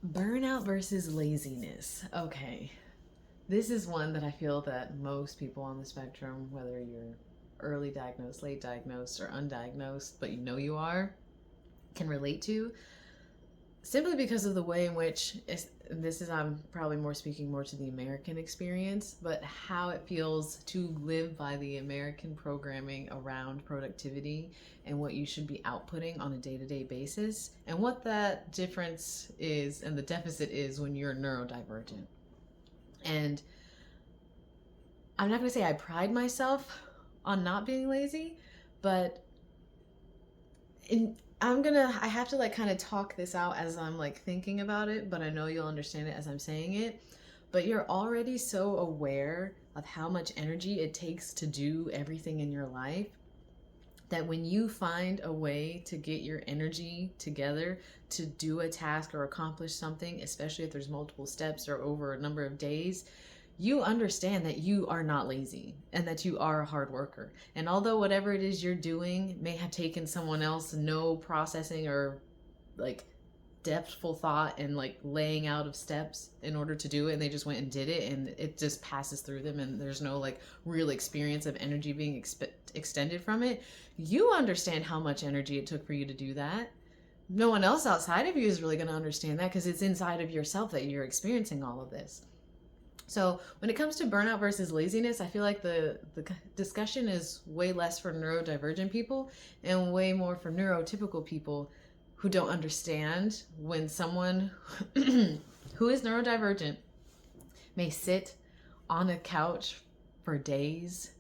Burnout versus laziness. Okay. This is one that I feel that most people on the spectrum, whether you're early diagnosed, late diagnosed, or undiagnosed, but you know you are, can relate to, simply because of the way in which this is, I'm probably more speaking more to the American experience, but how it feels to live by the American programming around productivity and what you should be outputting on a day-to-day basis, and what that difference is and the deficit is when you're neurodivergent. And I'm not going to say I pride myself on not being lazy, but I have to like kind of talk this out as I'm like thinking about it, but I know you'll understand it as I'm saying it. But you're already so aware of how much energy it takes to do everything in your life that when you find a way to get your energy together to do a task or accomplish something, especially if there's multiple steps or over a number of days, you understand that you are not lazy and that you are a hard worker. And although whatever it is you're doing may have taken someone else no processing or like depthful thought and like laying out of steps in order to do it, and they just went and did it, and it just passes through them, and there's no like real experience of energy being extended from it, you understand how much energy it took for you to do that. No one else outside of you is really going to understand that because it's inside of yourself that you're experiencing all of this. So when it comes to burnout versus laziness, I feel like the discussion is way less for neurodivergent people and way more for neurotypical people who don't understand when someone who is neurodivergent may sit on a couch for days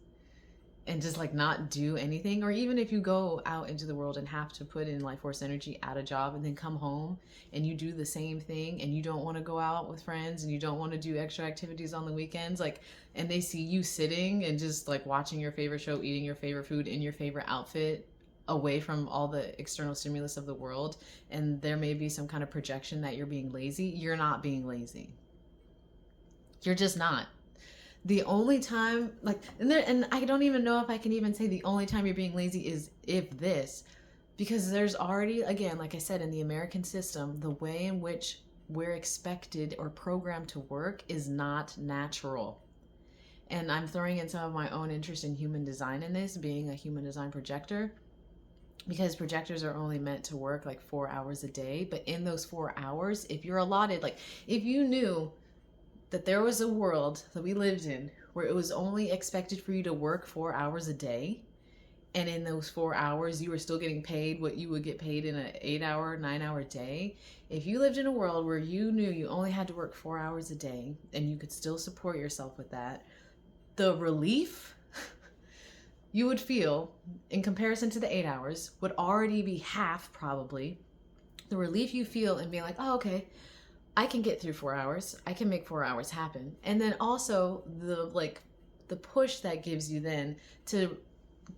and just like not do anything. Or even if you go out into the world and have to put in life force energy at a job and then come home and you do the same thing and you don't want to go out with friends and you don't want to do extra activities on the weekends, like, and they see you sitting and just like watching your favorite show, eating your favorite food in your favorite outfit away from all the external stimulus of the world, and there may be some kind of projection that you're being lazy. You're not being lazy. You're just not. The only time, like, and I don't even know if I can even say the only time you're being lazy is if this, because there's already, again, like I said, in the American system, the way in which we're expected or programmed to work is not natural. And I'm throwing in some of my own interest in human design in this, being a human design projector, because projectors are only meant to work like 4 hours a day. But in those 4 hours, if you're allotted, like if you knew that there was a world that we lived in where it was only expected for you to work 4 hours a day, and in those 4 hours you were still getting paid what you would get paid in an 8 hour, 9 hour day. If you lived in a world where you knew you only had to work 4 hours a day and you could still support yourself with that, the relief you would feel in comparison to the 8 hours would already be half, probably. The relief you feel in being like, oh, okay, I can get through 4 hours. I can make 4 hours happen. And then also the push that gives you then to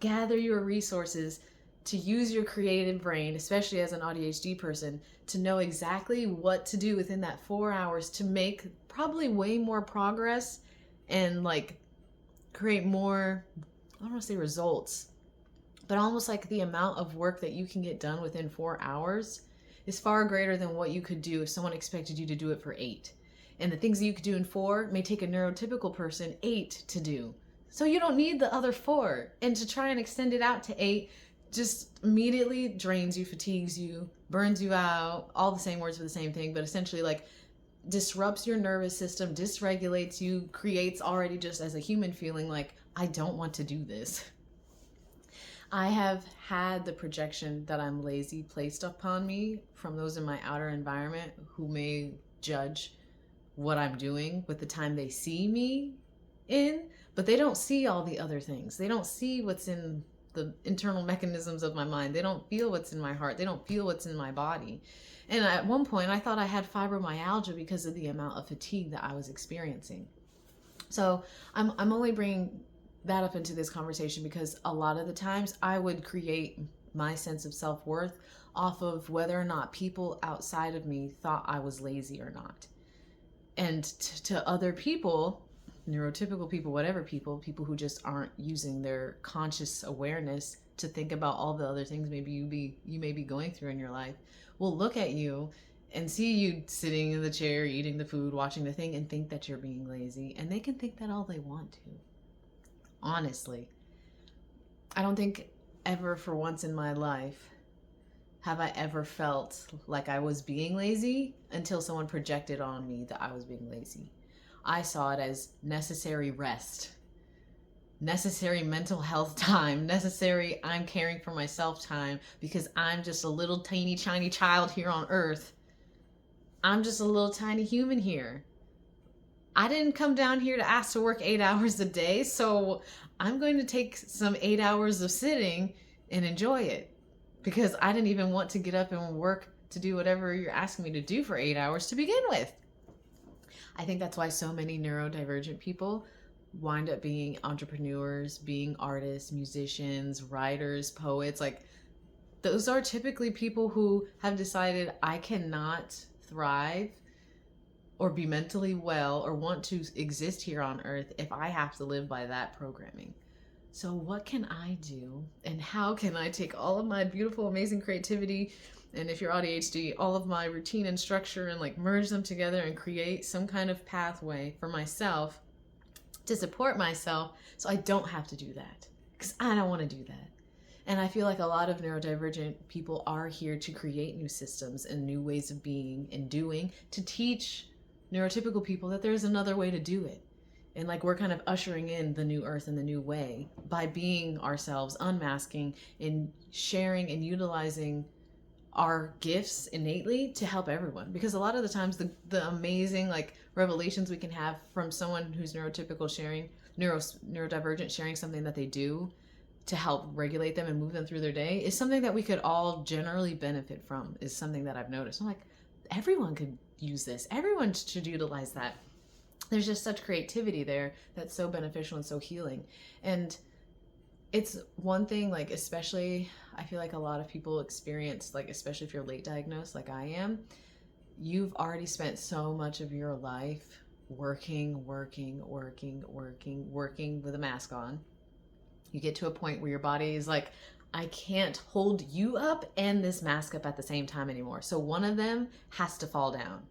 gather your resources, to use your creative brain, especially as an ADHD person, to know exactly what to do within that 4 hours to make probably way more progress and like create more, I don't want to say results, but almost like the amount of work that you can get done within 4 hours is far greater than what you could do if someone expected you to do it for 8. And the things that you could do in 4 may take a neurotypical person 8 to do. So you don't need the other 4. And to try and extend it out to 8 just immediately drains you, fatigues you, burns you out, all the same words for the same thing, but essentially like disrupts your nervous system, dysregulates you, creates already just as a human feeling like, I don't want to do this. I have had the projection that I'm lazy placed upon me from those in my outer environment who may judge what I'm doing with the time they see me in, but they don't see all the other things. They don't see what's in the internal mechanisms of my mind. They don't feel what's in my heart. They don't feel what's in my body. And at one point, I thought I had fibromyalgia because of the amount of fatigue that I was experiencing. So I'm only bringing that up into this conversation because a lot of the times I would create my sense of self-worth off of whether or not people outside of me thought I was lazy or not. And to other people, neurotypical people, whatever people who just aren't using their conscious awareness to think about all the other things maybe you may be going through in your life, will look at you and see you sitting in the chair, eating the food, watching the thing, and think that you're being lazy. And they can think that all they want to. Honestly, I don't think ever for once in my life have I ever felt like I was being lazy until someone projected on me that I was being lazy. I saw it as necessary rest, necessary mental health time, necessary I'm caring for myself time, because I'm just a little teeny tiny child here on earth. I'm just a little tiny human here. I didn't come down here to ask to work 8 hours a day, so I'm going to take some 8 hours of sitting and enjoy it, because I didn't even want to get up and work to do whatever you're asking me to do for 8 hours to begin with. I think that's why so many neurodivergent people wind up being entrepreneurs, being artists, musicians, writers, poets. Like, those are typically people who have decided, I cannot thrive or be mentally well or want to exist here on earth if I have to live by that programming. So what can I do, and how can I take all of my beautiful, amazing creativity, and if you're ADHD, all of my routine and structure, and like merge them together and create some kind of pathway for myself to support myself so I don't have to do that, because I don't want to do that. And I feel like a lot of neurodivergent people are here to create new systems and new ways of being and doing, to teach neurotypical people that there's another way to do it. And like, we're kind of ushering in the new earth and the new way by being ourselves, unmasking and sharing and utilizing our gifts innately to help everyone. Because a lot of the times the amazing like revelations we can have from someone who's neurotypical sharing, neurodivergent sharing something that they do to help regulate them and move them through their day is something that we could all generally benefit from, is something that I've noticed. I'm like, everyone could use this. Everyone should utilize that. There's just such creativity there that's so beneficial and so healing. And it's one thing, like, especially, I feel like a lot of people experience, like, especially if you're late diagnosed like I am, you've already spent so much of your life working with a mask on. You get to a point where your body is like, I can't hold you up and this mask up at the same time anymore. So one of them has to fall down.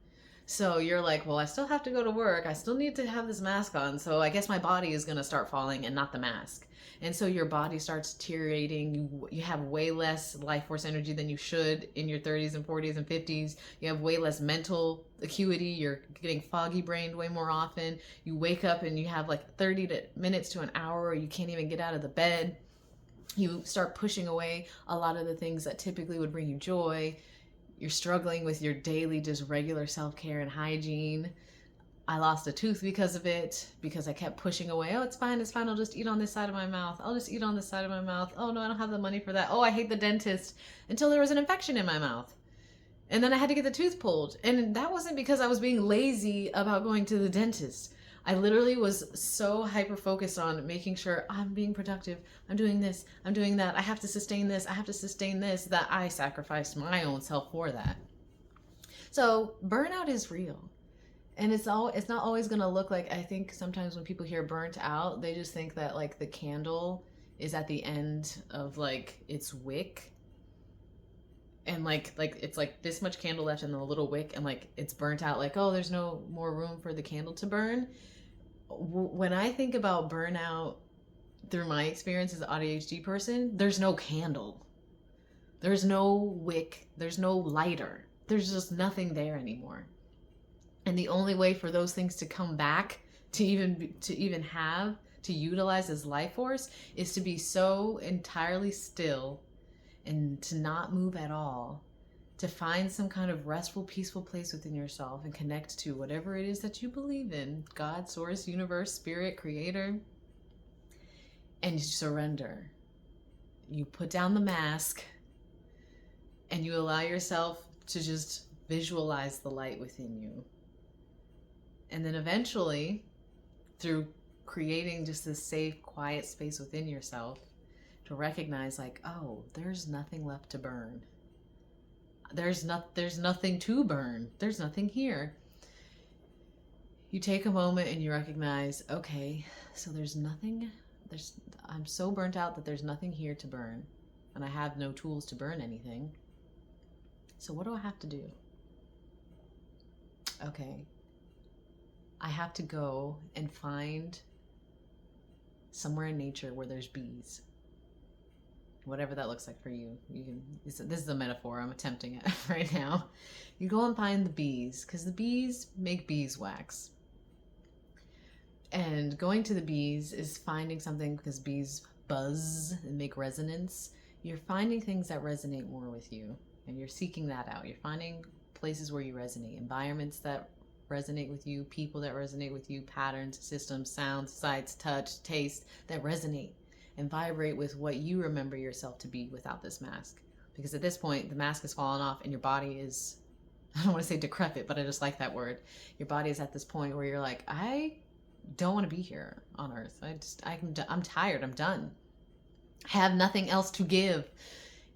So you're like, well, I still have to go to work. I still need to have this mask on. So I guess my body is going to start falling and not the mask. And so your body starts deteriorating. You have way less life force energy than you should in your 30s and 40s and 50s. You have way less mental acuity. You're getting foggy brained way more often. You wake up and you have like 30 minutes to an hour, or you can't even get out of the bed. You start pushing away a lot of the things that typically would bring you joy. You're struggling with your daily, just regular self-care and hygiene. I lost a tooth because of it, because I kept pushing away. Oh, it's fine. I'll just eat on this side of my mouth. I'll just eat on this side of my mouth. Oh no, I don't have the money for that. Oh, I hate the dentist, until there was an infection in my mouth. And then I had to get the tooth pulled. And that wasn't because I was being lazy about going to the dentist. I literally was so hyper-focused on making sure I'm being productive. I'm doing this. I'm doing that. I have to sustain this. I have to sustain this, that I sacrificed my own self for that. So burnout is real. And it's not always going to look like, I think sometimes when people hear burnt out, they just think that like the candle is at the end of like its wick. And like it's like this much candle left in the little wick, and like it's burnt out, like, oh, there's no more room for the candle to burn. When I think about burnout through my experience as an ADHD person, there's no candle, there's no wick, there's no lighter, there's just nothing there anymore. And the only way for those things to come back to even have to utilize as life force is to be so entirely still and to not move at all, to find some kind of restful, peaceful place within yourself and connect to whatever it is that you believe in, God, source, universe, spirit, creator, and you surrender. You put down the mask and you allow yourself to just visualize the light within you. And then eventually, through creating just this safe, quiet space within yourself, to recognize like, oh, there's nothing left to burn. There's nothing to burn. There's nothing here. You take a moment and you recognize, okay, so I'm so burnt out that there's nothing here to burn, and I have no tools to burn anything. So what do I have to do? okay, I have to go and find somewhere in nature where there's bees. Whatever that looks like for you. You can. This is a metaphor. I'm attempting it right now. You go and find the bees because the bees make beeswax. And going to the bees is finding something because bees buzz and make resonance. You're finding things that resonate more with you, and you're seeking that out. You're finding places where you resonate, environments that resonate with you, people that resonate with you, patterns, systems, sounds, sights, touch, taste that resonate and vibrate with what you remember yourself to be without this mask. Because at this point, the mask has fallen off and your body is, I don't want to say decrepit, but I just like that word. Your body is at this point where you're like, I don't want to be here on earth. I'm tired. I'm done. I have nothing else to give.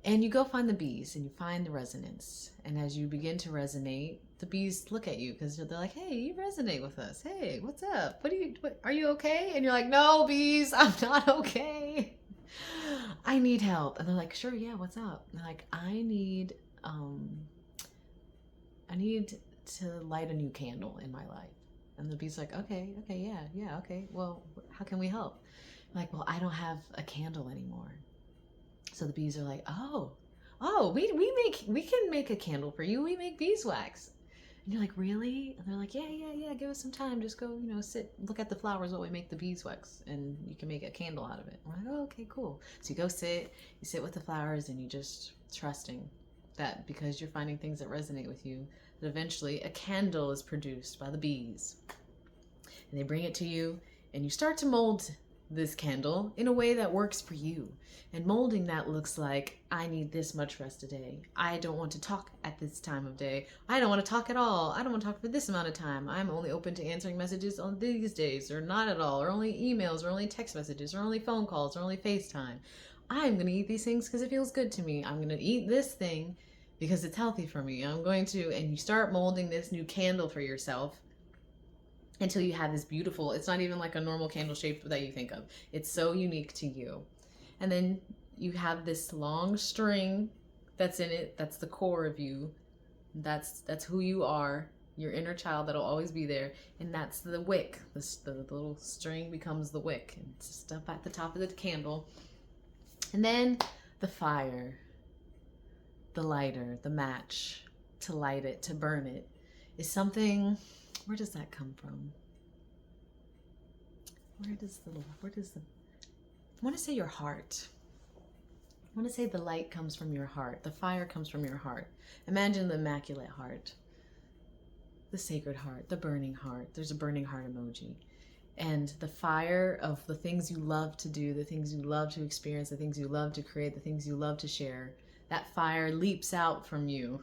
And you go find the bees and you find the resonance. And as you begin to resonate, the bees look at you because they're like, hey, you resonate with us. Hey, what's up? Are you okay? And you're like, no, bees, I'm not okay. I need help. And they're like, sure, yeah, what's up? And they're like, I need to light a new candle in my life. And the bee's like, okay, yeah, okay. Well, how can we help? I'm like, well, I don't have a candle anymore. So the bees are like, oh, we can make a candle for you. We make beeswax. And you're like, really? And they're like, yeah. Give us some time. Just go, sit, look at the flowers while we make the beeswax, and you can make a candle out of it. I'm like, oh, okay, cool. So you go you sit with the flowers, and you just trusting that because you're finding things that resonate with you, that eventually a candle is produced by the bees. And they bring it to you, and you start to mold this candle in a way that works for you. And molding that looks like, I need this much rest a day. I don't want to talk at this time of day. I don't want to talk at all. I don't want to talk for this amount of time. I'm only open to answering messages on these days, or not at all, or only emails, or only text messages, or only phone calls, or only FaceTime. I'm going to eat these things because it feels good to me. I'm going to eat this thing because it's healthy for me. And you start molding this new candle for yourself until you have this beautiful, it's not even like a normal candle shape that you think of. It's so unique to you. And then you have this long string that's in it, that's the core of you. That's who you are, your inner child that'll always be there. And that's the wick. The little string becomes the wick. And it's just up at the top of the candle. And then the fire, the lighter, the match to light it, to burn it, is something. Where does that come from? I want to say your heart. I want to say the light comes from your heart. The fire comes from your heart. Imagine the immaculate heart, the sacred heart, the burning heart. There's a burning heart emoji. And the fire of the things you love to do, the things you love to experience, the things you love to create, the things you love to share, that fire leaps out from you.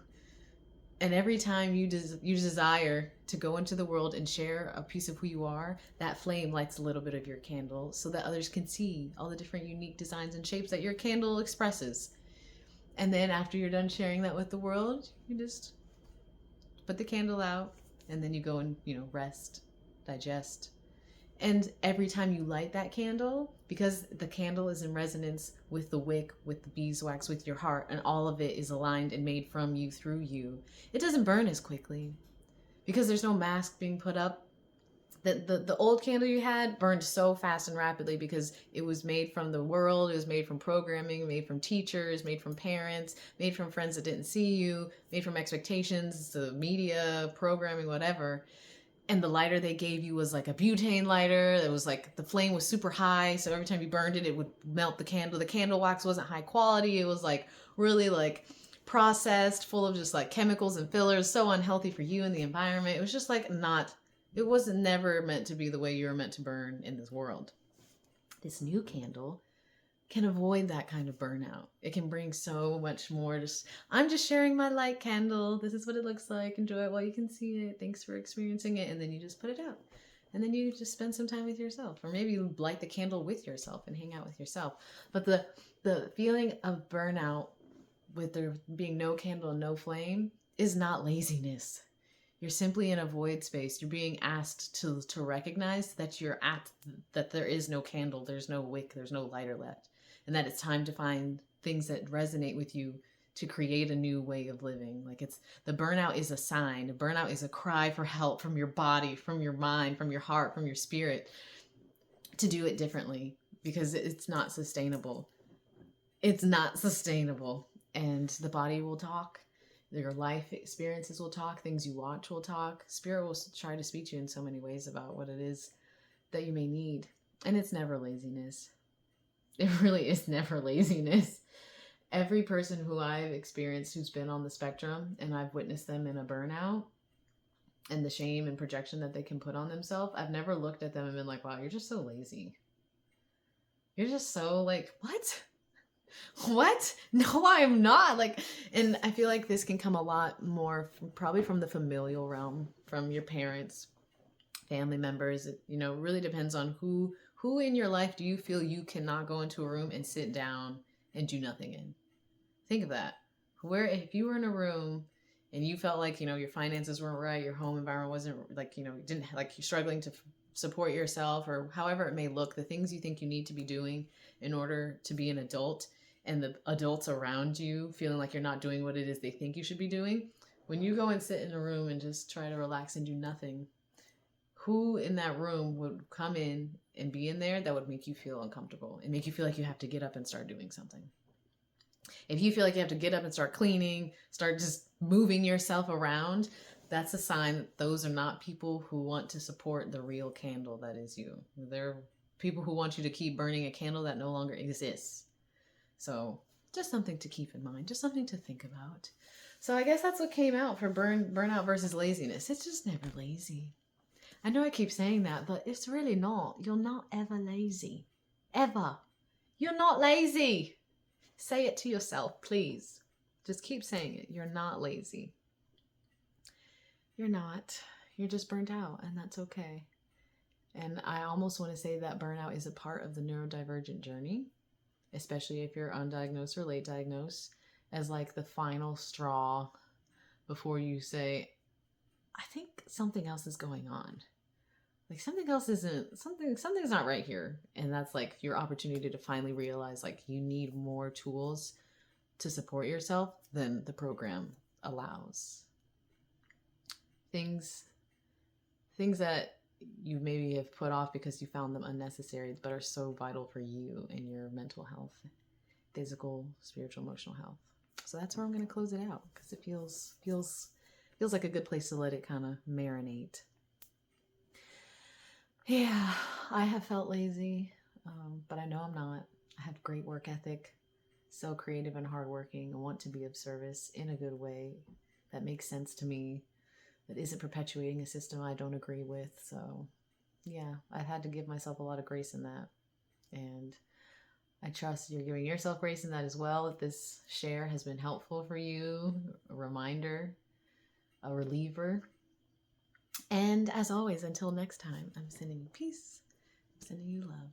And every time you desire to go into the world and share a piece of who you are, that flame lights a little bit of your candle so that others can see all the different unique designs and shapes that your candle expresses. And then after you're done sharing that with the world, you just put the candle out, and then you go and, rest, digest. And every time you light that candle, because the candle is in resonance with the wick, with the beeswax, with your heart, and all of it is aligned and made from you through you, it doesn't burn as quickly because there's no mask being put up. The old candle you had burned so fast and rapidly because it was made from the world, it was made from programming, made from teachers, made from parents, made from friends that didn't see you, made from expectations, the media, programming, whatever. And the lighter they gave you was like a butane lighter. It was like the flame was super high. So every time you burned it, it would melt the candle. The candle wax wasn't high quality. It was like really like processed, full of just like chemicals and fillers, so unhealthy for you and the environment. It was just like it wasn't never meant to be the way you were meant to burn in this world. This new candle can avoid that kind of burnout. It can bring so much more. I'm just sharing my light candle. This is what it looks like. Enjoy it while you can see it. Thanks for experiencing it. And then you just put it out. And then you just spend some time with yourself. Or maybe you light the candle with yourself and hang out with yourself. But the feeling of burnout with there being no candle and no flame is not laziness. You're simply in a void space. You're being asked to recognize that that there is no candle, there's no wick, there's no lighter left. And that it's time to find things that resonate with you to create a new way of living. Like it's the burnout is a sign. Burnout is a cry for help from your body, from your mind, from your heart, from your spirit to do it differently because it's not sustainable. It's not sustainable. And the body will talk. Your life experiences will talk. Things you watch will talk. Spirit will try to speak to you in so many ways about what it is that you may need. And it's never laziness. It really is never laziness. Every person who I've experienced who's been on the spectrum and I've witnessed them in a burnout and the shame and projection that they can put on themselves, I've never looked at them and been like, wow, you're just so lazy. You're just so like, what? What? No, I'm not. Like, and I feel like this can come a lot more probably from the familial realm, from your parents, family members. It, really depends on who in your life do you feel you cannot go into a room and sit down and do nothing in. Think of that. Where if you were in a room and you felt like, your finances weren't right, your home environment wasn't like, didn't like you're struggling to support yourself or however it may look, the things you think you need to be doing in order to be an adult and the adults around you feeling like you're not doing what it is they think you should be doing. When you go and sit in a room and just try to relax and do nothing, who in that room would come in and be in there that would make you feel uncomfortable and make you feel like you have to get up and start doing something? If you feel like you have to get up and start cleaning, start just moving yourself around, that's a sign that those are not people who want to support the real candle that is you. They're people who want you to keep burning a candle that no longer exists. So just something to keep in mind, just something to think about. So I guess that's what came out for burnout versus laziness. It's just never lazy. I know I keep saying that, but it's really not. You're not ever lazy. Ever. You're not lazy. Say it to yourself, please. Just keep saying it. You're not lazy. You're not. You're just burnt out, and that's okay. And I almost want to say that burnout is a part of the neurodivergent journey, especially if you're undiagnosed or late diagnosed, as like the final straw before you say, I think something else is going on. Like something's not right here. And that's like your opportunity to finally realize like you need more tools to support yourself than the program allows. Things that you maybe have put off because you found them unnecessary, but are so vital for you and your mental health, physical, spiritual, emotional health. So that's where I'm going to close it out because it feels like a good place to let it kind of marinate. Yeah, I have felt lazy, but I know I'm not. I have great work ethic, so creative and hardworking. I want to be of service in a good way that makes sense to me, that isn't perpetuating a system I don't agree with. So yeah, I've had to give myself a lot of grace in that. And I trust you're giving yourself grace in that as well. If this share has been helpful for you, a reminder, a reliever. And as always, until next time, I'm sending you peace. I'm sending you love.